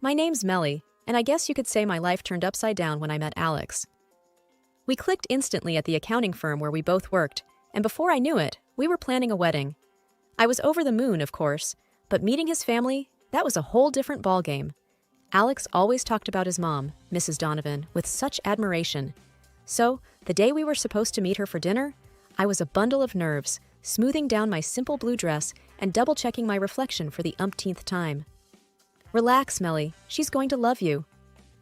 My name's Melly, and I guess you could say my life turned upside down when I met Alex. We clicked instantly at the accounting firm where we both worked, and before I knew it, we were planning a wedding. I was over the moon, of course, but meeting his family, that was a whole different ballgame. Alex always talked about his mom, Mrs. Donovan, with such admiration. So, the day we were supposed to meet her for dinner, I was a bundle of nerves, smoothing down my simple blue dress and double-checking my reflection for the umpteenth time. Relax, Melly, she's going to love you,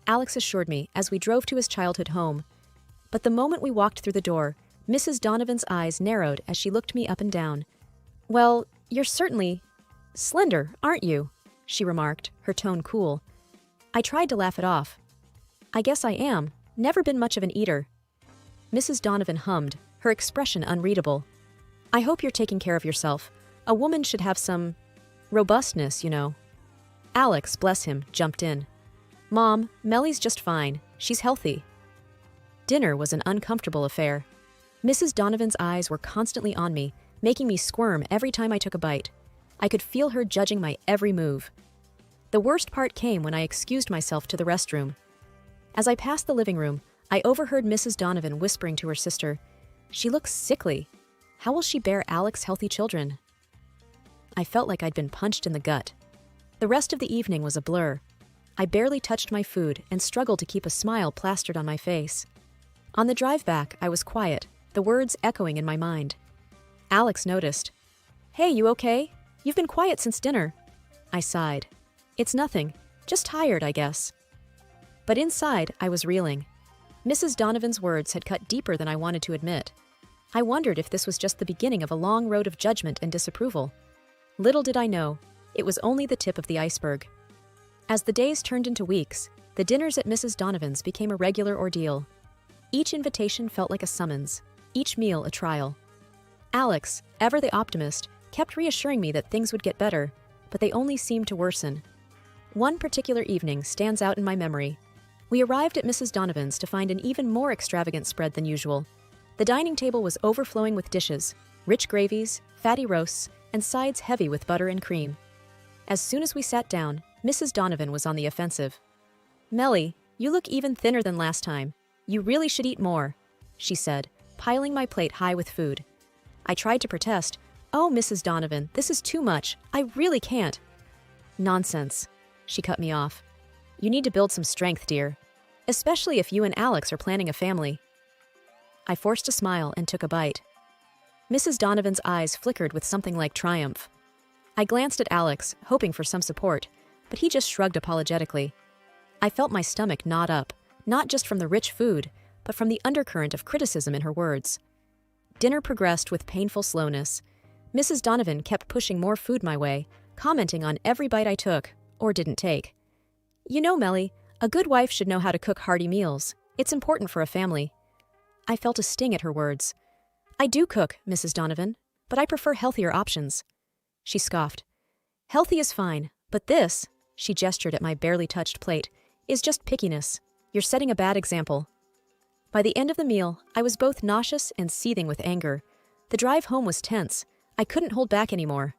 Alex assured me as we drove to his childhood home. But the moment we walked through the door, Mrs. Donovan's eyes narrowed as she looked me up and down. Well, you're certainly slender, aren't you? She remarked, her tone cool. I tried to laugh it off. I guess I am. Never been much of an eater. Mrs. Donovan hummed, her expression unreadable. I hope you're taking care of yourself. A woman should have some robustness, you know. Alex, bless him, jumped in. Mom, Melly's just fine. She's healthy. Dinner was an uncomfortable affair. Mrs. Donovan's eyes were constantly on me, making me squirm every time I took a bite. I could feel her judging my every move. The worst part came when I excused myself to the restroom. As I passed the living room, I overheard Mrs. Donovan whispering to her sister, "She looks sickly. How will she bear Alex's healthy children?" I felt like I'd been punched in the gut. The rest of the evening was a blur. I barely touched my food and struggled to keep a smile plastered on my face. On the drive back, I was quiet, the words echoing in my mind. Alex noticed. Hey, you okay? You've been quiet since dinner. I sighed. It's nothing. Just tired, I guess. But inside, I was reeling. Mrs. Donovan's words had cut deeper than I wanted to admit. I wondered if this was just the beginning of a long road of judgment and disapproval. Little did I know, it was only the tip of the iceberg. As the days turned into weeks, the dinners at Mrs. Donovan's became a regular ordeal. Each invitation felt like a summons, each meal a trial. Alex, ever the optimist, kept reassuring me that things would get better, but they only seemed to worsen. One particular evening stands out in my memory. We arrived at Mrs. Donovan's to find an even more extravagant spread than usual. The dining table was overflowing with dishes, rich gravies, fatty roasts, and sides heavy with butter and cream. As soon as we sat down, Mrs. Donovan was on the offensive. Melly, you look even thinner than last time. You really should eat more, she said, piling my plate high with food. I tried to protest. Oh, Mrs. Donovan, this is too much. I really can't. Nonsense, she cut me off. You need to build some strength, dear, especially if you and Alex are planning a family. I forced a smile and took a bite. Mrs. Donovan's eyes flickered with something like triumph. I glanced at Alex, hoping for some support, but he just shrugged apologetically. I felt my stomach knot up, not just from the rich food, but from the undercurrent of criticism in her words. Dinner progressed with painful slowness. Mrs. Donovan kept pushing more food my way, commenting on every bite I took, or didn't take. You know, Melly, a good wife should know how to cook hearty meals. It's important for a family. I felt a sting at her words. I do cook, Mrs. Donovan, but I prefer healthier options. She scoffed. Healthy is fine, but this, she gestured at my barely touched plate, is just pickiness. You're setting a bad example. By the end of the meal, I was both nauseous and seething with anger. The drive home was tense. I couldn't hold back anymore.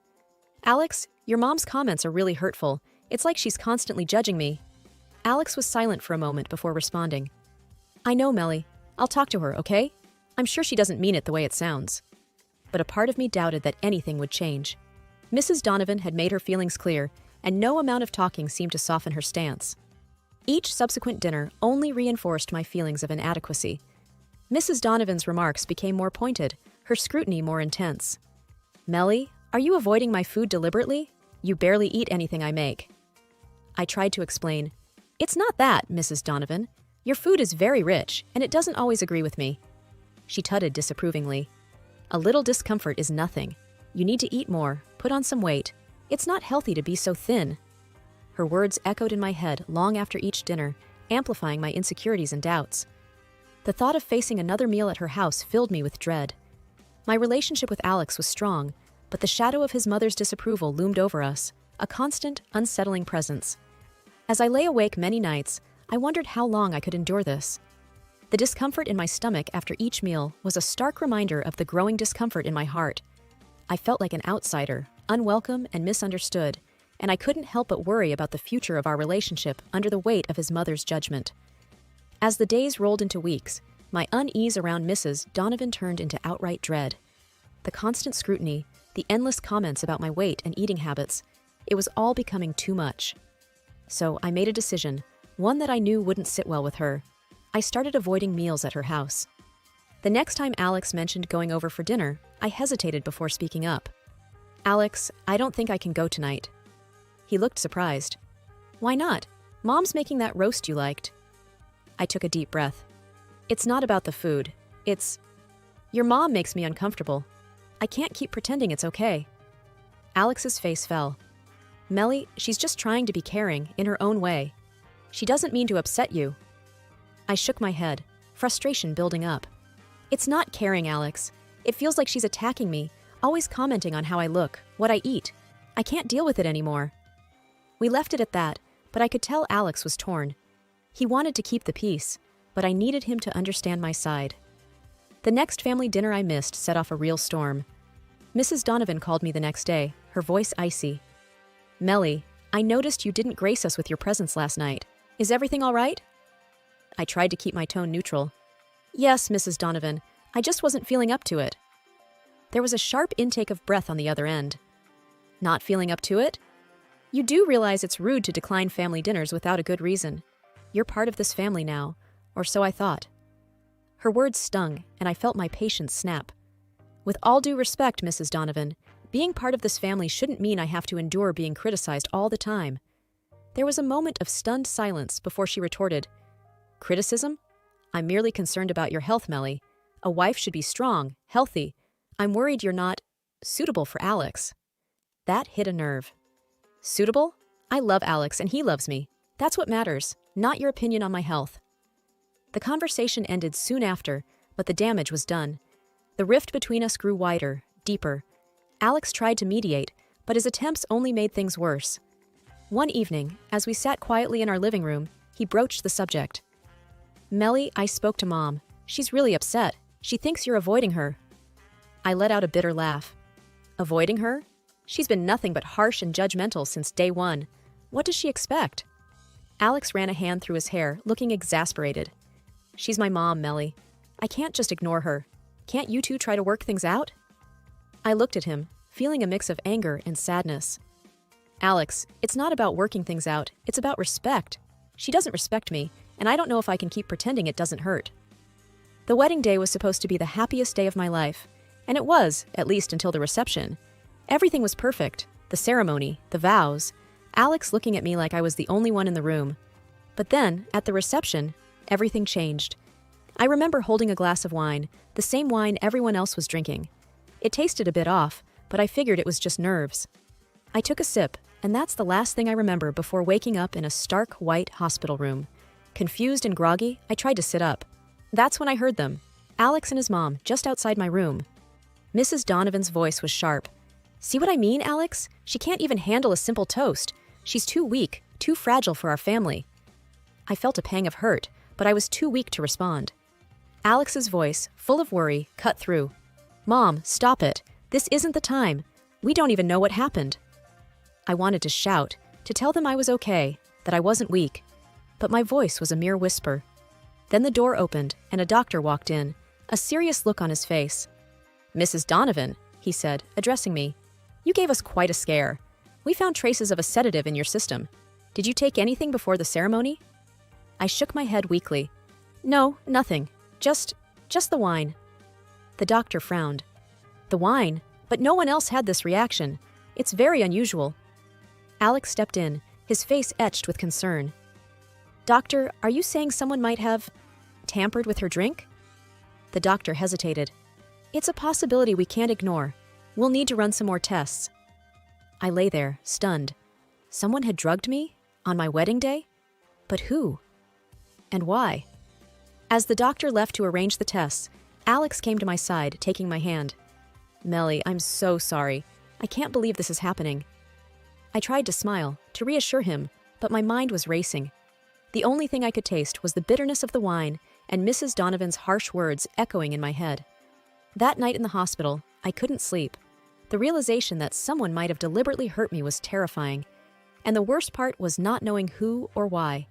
Alex, your mom's comments are really hurtful. It's like she's constantly judging me. Alex was silent for a moment before responding. I know, Melly. I'll talk to her, okay? I'm sure she doesn't mean it the way it sounds. But a part of me doubted that anything would change. Mrs. Donovan had made her feelings clear, and no amount of talking seemed to soften her stance. Each subsequent dinner only reinforced my feelings of inadequacy. Mrs. Donovan's remarks became more pointed, her scrutiny more intense. Melly, are you avoiding my food deliberately? You barely eat anything I make. I tried to explain. It's not that, Mrs. Donovan. Your food is very rich, and it doesn't always agree with me. She tutted disapprovingly. A little discomfort is nothing. You need to eat more, put on some weight. It's not healthy to be so thin. Her words echoed in my head long after each dinner, amplifying my insecurities and doubts. The thought of facing another meal at her house filled me with dread. My relationship with Alex was strong, but the shadow of his mother's disapproval loomed over us, a constant, unsettling presence. As I lay awake many nights, I wondered how long I could endure this. The discomfort in my stomach after each meal was a stark reminder of the growing discomfort in my heart. I felt like an outsider, unwelcome and misunderstood, and I couldn't help but worry about the future of our relationship under the weight of his mother's judgment. As the days rolled into weeks, my unease around Mrs. Donovan turned into outright dread. The constant scrutiny, the endless comments about my weight and eating habits, it was all becoming too much. So I made a decision, one that I knew wouldn't sit well with her. I started avoiding meals at her house. The next time Alex mentioned going over for dinner, I hesitated before speaking up. "Alex, I don't think I can go tonight." He looked surprised. "Why not? Mom's making that roast you liked." I took a deep breath. "It's not about the food. Your mom makes me uncomfortable. I can't keep pretending it's okay." Alex's face fell. "Melly, she's just trying to be caring in her own way. She doesn't mean to upset you." I shook my head, frustration building up. "It's not caring, Alex. It feels like she's attacking me, always commenting on how I look, what I eat. I can't deal with it anymore." We left it at that, but I could tell Alex was torn. He wanted to keep the peace, but I needed him to understand my side. The next family dinner I missed set off a real storm. Mrs. Donovan called me the next day, her voice icy. "Melly, I noticed you didn't grace us with your presence last night. Is everything all right?" I tried to keep my tone neutral. "Yes, Mrs. Donovan, I just wasn't feeling up to it." There was a sharp intake of breath on the other end. "Not feeling up to it? You do realize it's rude to decline family dinners without a good reason. You're part of this family now, or so I thought." Her words stung, and I felt my patience snap. "With all due respect, Mrs. Donovan, being part of this family shouldn't mean I have to endure being criticized all the time." There was a moment of stunned silence before she retorted, "Criticism? I'm merely concerned about your health, Melly. A wife should be strong, healthy. I'm worried you're not suitable for Alex." That hit a nerve. "Suitable? I love Alex and he loves me. That's what matters, not your opinion on my health." The conversation ended soon after, but the damage was done. The rift between us grew wider, deeper. Alex tried to mediate, but his attempts only made things worse. One evening, as we sat quietly in our living room, he broached the subject. "Melly, I spoke to Mom. She's really upset. She thinks you're avoiding her." I let out a bitter laugh. "Avoiding her? She's been nothing but harsh and judgmental since day one. What does she expect?" Alex ran a hand through his hair, looking exasperated. "She's my mom, Melly. I can't just ignore her. Can't you two try to work things out?" I looked at him, feeling a mix of anger and sadness. "Alex, it's not about working things out. It's about respect. She doesn't respect me, and I don't know if I can keep pretending it doesn't hurt." The wedding day was supposed to be the happiest day of my life, and it was, at least until the reception. Everything was perfect. The ceremony, the vows, Alex looking at me like I was the only one in the room. But then, at the reception, everything changed. I remember holding a glass of wine, the same wine everyone else was drinking. It tasted a bit off, but I figured it was just nerves. I took a sip, and that's the last thing I remember before waking up in a stark white hospital room. Confused and groggy, I tried to sit up. That's when I heard them, Alex and his mom, just outside my room. Mrs. Donovan's voice was sharp. "See what I mean, Alex? She can't even handle a simple toast. She's too weak, too fragile for our family." I felt a pang of hurt, but I was too weak to respond. Alex's voice, full of worry, cut through. "Mom, stop it. This isn't the time. We don't even know what happened." I wanted to shout, to tell them I was okay, that I wasn't weak, but my voice was a mere whisper. Then the door opened, and a doctor walked in, a serious look on his face. "Mrs. Donovan," he said, addressing me, "you gave us quite a scare. We found traces of a sedative in your system. Did you take anything before the ceremony?" I shook my head weakly. "No, nothing. Just the wine." The doctor frowned. "The wine? But no one else had this reaction. It's very unusual." Alex stepped in, his face etched with concern. "Doctor, are you saying someone might have tampered with her drink?" The doctor hesitated. "It's a possibility we can't ignore. We'll need to run some more tests." I lay there, stunned. Someone had drugged me? On my wedding day? But who? And why? As the doctor left to arrange the tests, Alex came to my side, taking my hand. "Melly, I'm so sorry. I can't believe this is happening." I tried to smile, to reassure him, but my mind was racing. The only thing I could taste was the bitterness of the wine and Mrs. Donovan's harsh words echoing in my head. That night in the hospital, I couldn't sleep. The realization that someone might have deliberately hurt me was terrifying. And the worst part was not knowing who or why.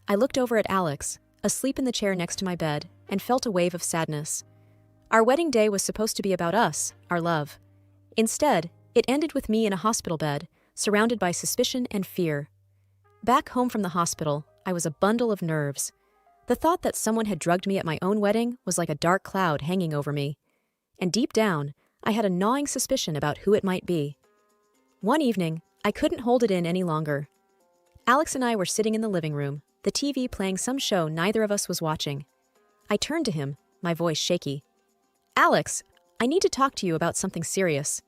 I looked over at Alex, asleep in the chair next to my bed, and felt a wave of sadness. Our wedding day was supposed to be about us, our love. Instead, it ended with me in a hospital bed, surrounded by suspicion and fear. Back home from the hospital, I was a bundle of nerves. The thought that someone had drugged me at my own wedding was like a dark cloud hanging over me. And deep down, I had a gnawing suspicion about who it might be. One evening, I couldn't hold it in any longer. Alex and I were sitting in the living room, the TV playing some show neither of us was watching. I turned to him, my voice shaky. "Alex, I need to talk to you about something serious."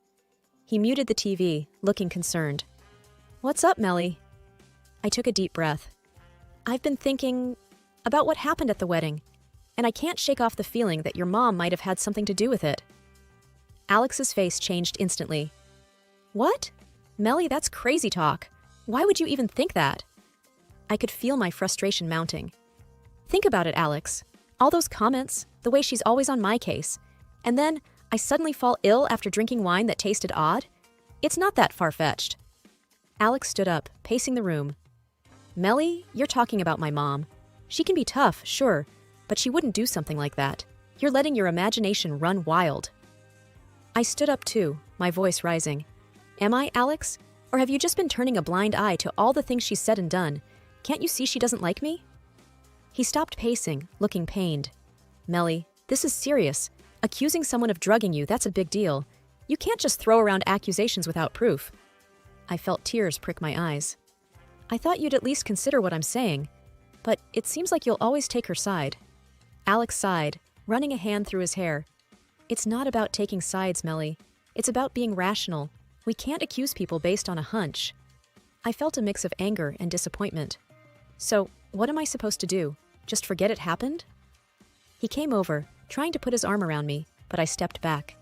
He muted the TV, looking concerned. "What's up, Melly?" I took a deep breath. "I've been thinking about what happened at the wedding, and I can't shake off the feeling that your mom might have had something to do with it." Alex's face changed instantly. "What? Melly, that's crazy talk. Why would you even think that?" I could feel my frustration mounting. "Think about it, Alex. All those comments, the way she's always on my case, and then I suddenly fall ill after drinking wine that tasted odd? It's not that far-fetched." Alex stood up, pacing the room. "Melly, you're talking about my mom. She can be tough, sure, but she wouldn't do something like that. You're letting your imagination run wild." I stood up too, my voice rising. "Am I, Alex? Or have you just been turning a blind eye to all the things she's said and done? Can't you see she doesn't like me?" He stopped pacing, looking pained. "Melly, this is serious. Accusing someone of drugging you, that's a big deal. You can't just throw around accusations without proof." I felt tears prick my eyes. "I thought you'd at least consider what I'm saying. But it seems like you'll always take her side." Alex sighed, running a hand through his hair. "It's not about taking sides, Melly. It's about being rational. We can't accuse people based on a hunch." I felt a mix of anger and disappointment. "So, what am I supposed to do? Just forget it happened?" He came over, trying to put his arm around me, but I stepped back.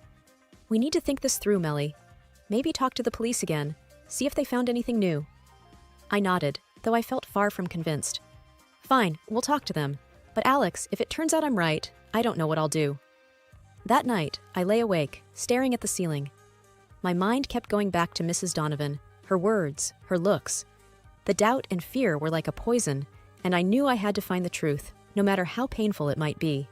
"We need to think this through, Melly. Maybe talk to the police again, see if they found anything new." I nodded, though I felt far from convinced. "Fine, we'll talk to them. But Alex, if it turns out I'm right, I don't know what I'll do." That night, I lay awake, staring at the ceiling. My mind kept going back to Mrs. Donovan, her words, her looks. The doubt and fear were like a poison, and I knew I had to find the truth, no matter how painful it might be.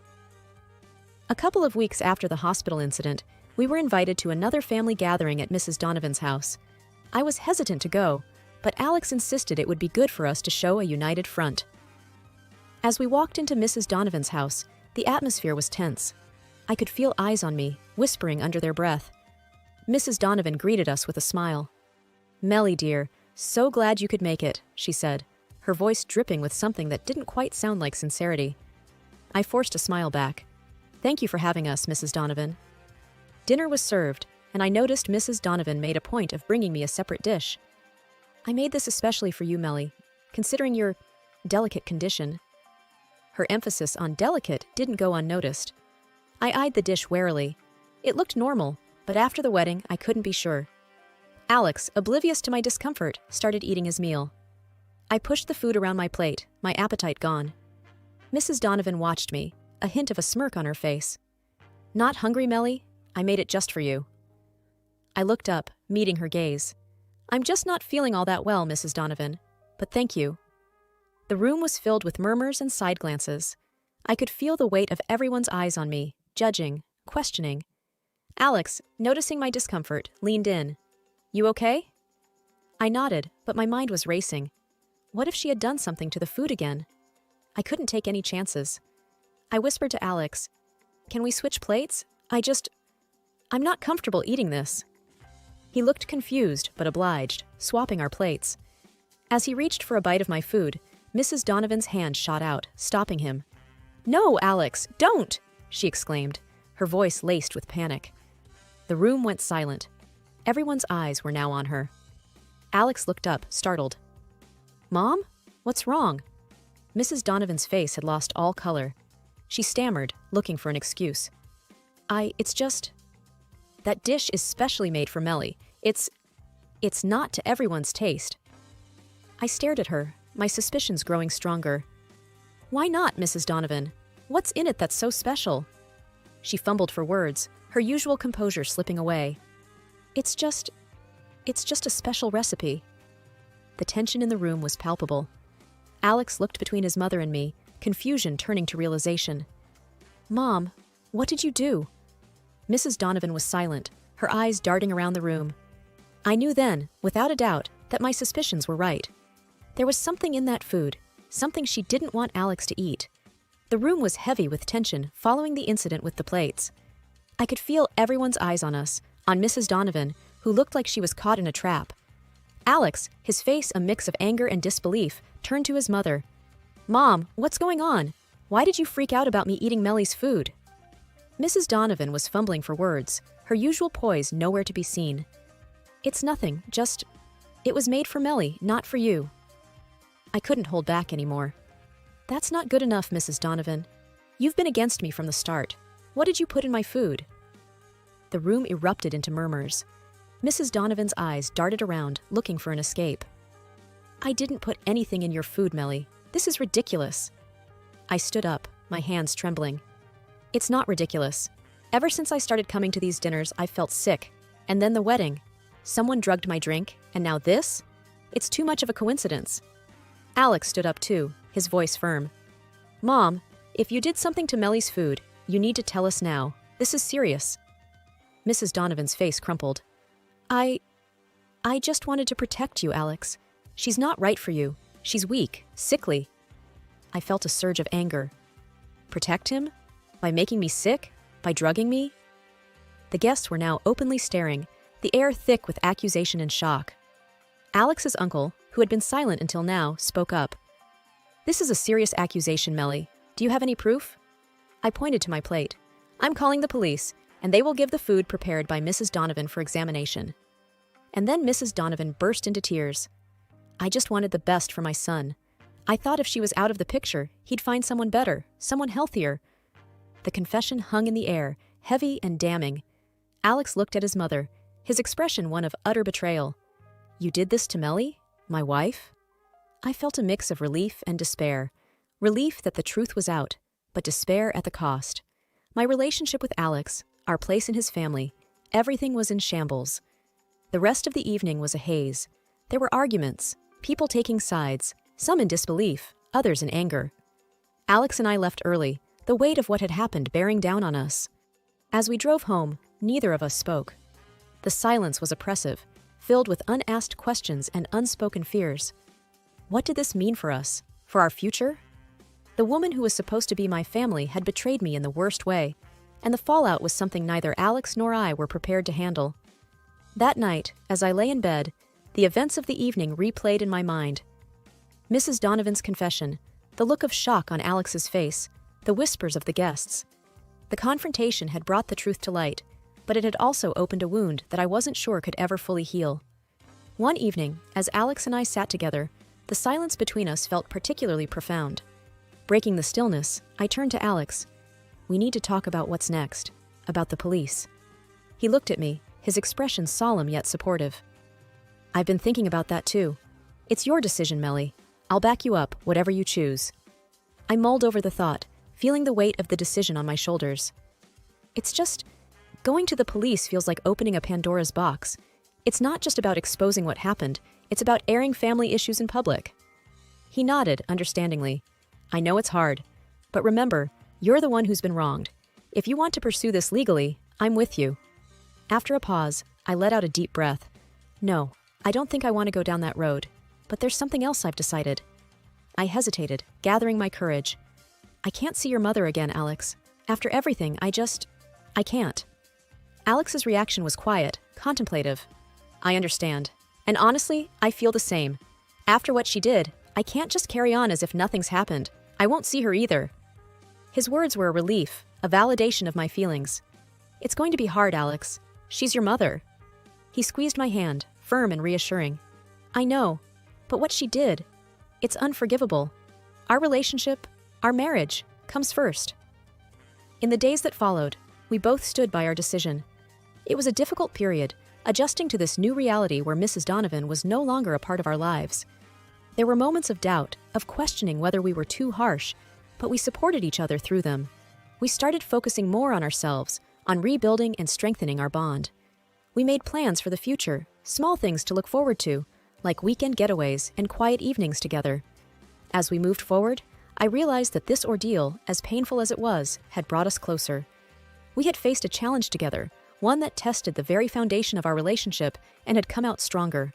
A couple of weeks after the hospital incident, we were invited to another family gathering at Mrs. Donovan's house. I was hesitant to go, but Alex insisted it would be good for us to show a united front. As we walked into Mrs. Donovan's house, the atmosphere was tense. I could feel eyes on me, whispering under their breath. Mrs. Donovan greeted us with a smile. "Melly, dear, so glad you could make it," she said, her voice dripping with something that didn't quite sound like sincerity. I forced a smile back. "Thank you for having us, Mrs. Donovan." Dinner was served, and I noticed Mrs. Donovan made a point of bringing me a separate dish. "I made this especially for you, Melly, considering your delicate condition." Her emphasis on delicate didn't go unnoticed. I eyed the dish warily. It looked normal, but after the wedding, I couldn't be sure. Alex, oblivious to my discomfort, started eating his meal. I pushed the food around my plate, my appetite gone. Mrs. Donovan watched me, a hint of a smirk on her face. "Not hungry, Melly? I made it just for you." I looked up, meeting her gaze. "I'm just not feeling all that well, Mrs. Donovan, but thank you." The room was filled with murmurs and side glances. I could feel the weight of everyone's eyes on me, judging, questioning. Alex, noticing my discomfort, leaned in. "You okay?" I nodded, but my mind was racing. What if she had done something to the food again? I couldn't take any chances. I whispered to Alex, "Can we switch plates? I'm not comfortable eating this." He looked confused, but obliged, swapping our plates. As he reached for a bite of my food, Mrs. Donovan's hand shot out, stopping him. "No, Alex, don't!" she exclaimed, her voice laced with panic. The room went silent. Everyone's eyes were now on her. Alex looked up, startled. "Mom? What's wrong?" Mrs. Donovan's face had lost all color. She stammered, looking for an excuse. It's just... That dish is specially made for Melly. It's not to everyone's taste." I stared at her, my suspicions growing stronger. "Why not, Mrs. Donovan? What's in it that's so special?" She fumbled for words, her usual composure slipping away. It's just a special recipe." The tension in the room was palpable. Alex looked between his mother and me, confusion turning to realization. "Mom, what did you do?" Mrs. Donovan was silent, her eyes darting around the room. I knew then, without a doubt, that my suspicions were right. There was something in that food, something she didn't want Alex to eat. The room was heavy with tension following the incident with the plates. I could feel everyone's eyes on us, on Mrs. Donovan, who looked like she was caught in a trap. Alex, his face a mix of anger and disbelief, turned to his mother. "Mom, what's going on? Why did you freak out about me eating Melly's food?" Mrs. Donovan was fumbling for words, her usual poise nowhere to be seen. "It's nothing, it was made for Melly, not for you." I couldn't hold back anymore. "That's not good enough, Mrs. Donovan. You've been against me from the start. What did you put in my food?" The room erupted into murmurs. Mrs. Donovan's eyes darted around, looking for an escape. "I didn't put anything in your food, Melly. This is ridiculous." I stood up, my hands trembling. "It's not ridiculous. Ever since I started coming to these dinners, I've felt sick. And then the wedding. Someone drugged my drink, and now this? It's too much of a coincidence." Alex stood up too, his voice firm. "Mom, if you did something to Melly's food, you need to tell us now. This is serious." Mrs. Donovan's face crumpled. I just wanted to protect you, Alex. She's not right for you. She's weak, sickly." I felt a surge of anger. Protect him? By making me sick? By drugging me? The guests were now openly staring, the air thick with accusation and shock. Alex's uncle, who had been silent until now, spoke up. "This is a serious accusation, Melly. Do you have any proof?" I pointed to my plate. "I'm calling the police, and they will give the food prepared by Mrs. Donovan for examination." And then Mrs. Donovan burst into tears. "I just wanted the best for my son. I thought if she was out of the picture, he'd find someone better, someone healthier." The confession hung in the air, heavy and damning. Alex looked at his mother, his expression one of utter betrayal. "You did this to Melly? My wife?" I felt a mix of relief and despair. Relief that the truth was out, but despair at the cost. My relationship with Alex, our place in his family, everything was in shambles. The rest of the evening was a haze. There were arguments, people taking sides, some in disbelief, others in anger. Alex and I left early, the weight of what had happened bearing down on us. As we drove home, neither of us spoke. The silence was oppressive, filled with unasked questions and unspoken fears. What did this mean for us? For our future? The woman who was supposed to be my family had betrayed me in the worst way, and the fallout was something neither Alex nor I were prepared to handle. That night, as I lay in bed, the events of the evening replayed in my mind. Mrs. Donovan's confession, the look of shock on Alex's face, the whispers of the guests. The confrontation had brought the truth to light, but it had also opened a wound that I wasn't sure could ever fully heal. One evening, as Alex and I sat together, the silence between us felt particularly profound. Breaking the stillness, I turned to Alex. "We need to talk about what's next, about the police." He looked at me, his expression solemn yet supportive. "I've been thinking about that too. It's your decision, Melly. I'll back you up, whatever you choose." I mulled over the thought, feeling the weight of the decision on my shoulders. It's just, going to the police feels like opening a Pandora's box. It's not just about exposing what happened, it's about airing family issues in public. He nodded, understandingly. "I know it's hard, but remember, you're the one who's been wronged. If you want to pursue this legally, I'm with you." After a pause, I let out a deep breath. "No, I don't think I want to go down that road, but there's something else I've decided." I hesitated, gathering my courage. "I can't see your mother again, Alex. After everything, I can't." Alex's reaction was quiet, contemplative. "I understand. And honestly, I feel the same. After what she did, I can't just carry on as if nothing's happened. I won't see her either." His words were a relief, a validation of my feelings. "It's going to be hard, Alex. She's your mother." He squeezed my hand, firm and reassuring. "I know, but what she did, it's unforgivable. Our relationship, our marriage, comes first." In the days that followed, we both stood by our decision. It was a difficult period, adjusting to this new reality where Mrs. Donovan was no longer a part of our lives. There were moments of doubt, of questioning whether we were too harsh, but we supported each other through them. We started focusing more on ourselves, on rebuilding and strengthening our bond. We made plans for the future, small things to look forward to, like weekend getaways and quiet evenings together. As we moved forward, I realized that this ordeal, as painful as it was, had brought us closer. We had faced a challenge together, one that tested the very foundation of our relationship and had come out stronger.